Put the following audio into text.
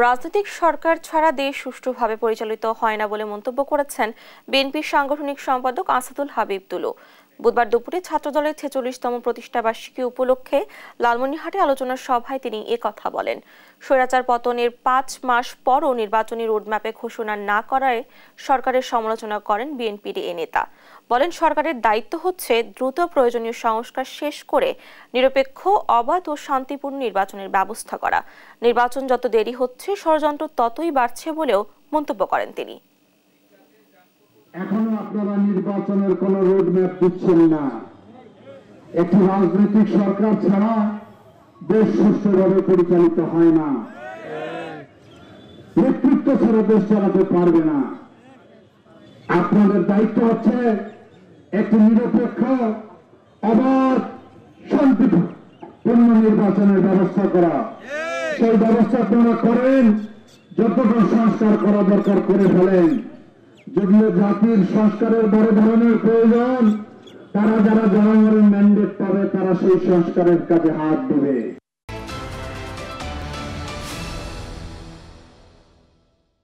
রাজনৈতিক সরকার ছাড়া দেশ সুষ্ঠুভাবে পরিচালিত হয় না বলে মন্তব্য করেছেন বিএনপির সাংগঠনিক সম্পাদক আসাদুল হাবিব তুলু। বুধবার দুপুরে ছাত্রদলের ৪৬তম প্রতিষ্ঠাবার্ষিকী উপলক্ষে লালমনিরহাটে আলোচনা সভায় তিনি একথা বলেন। স্বৈরাচার পতনের ৫ মাস পরও নির্বাচনী রোডম্যাপে ঘোষণা না করায় সরকারের সমালোচনা করেন বিএনপির এ নেতা। বলেন, সরকারের দায়িত্ব হচ্ছে দ্রুত প্রয়োজনীয় সংস্কার শেষ করে নিরপেক্ষ, অবাধ ও শান্তিপূর্ণ নির্বাচনের ব্যবস্থা করা। নির্বাচন যত দেরি হচ্ছে ষড়যন্ত্র ততই বাড়ছে বলেও মন্তব্য করেন তিনি। এখনো আপনারা নির্বাচনের কোন রোডম্যাপ দিচ্ছেন না। একটি রাজনৈতিক সরকার ছাড়া দেশ সুষ্ঠুভাবে পরিচালিত হয় না। নেতৃত্ব ছাড়া দেশ চালাতে পারবে না। আপনাদের দায়িত্ব হচ্ছে একটি নিরপেক্ষ, অবাধ, শান্তিপূর্ণ নির্বাচনের ব্যবস্থা করা। সেই ব্যবস্থা আপনারা করেন, যতটুকু সংস্কার করা দরকার করে ফেলেন। যদিও জাতির সংস্কারের বড় ধরনের প্রয়োজন, তারা যারা জনগণের ম্যান্ডেট পাবে তারা সেই সংস্কারের কাজে হাত দেবে।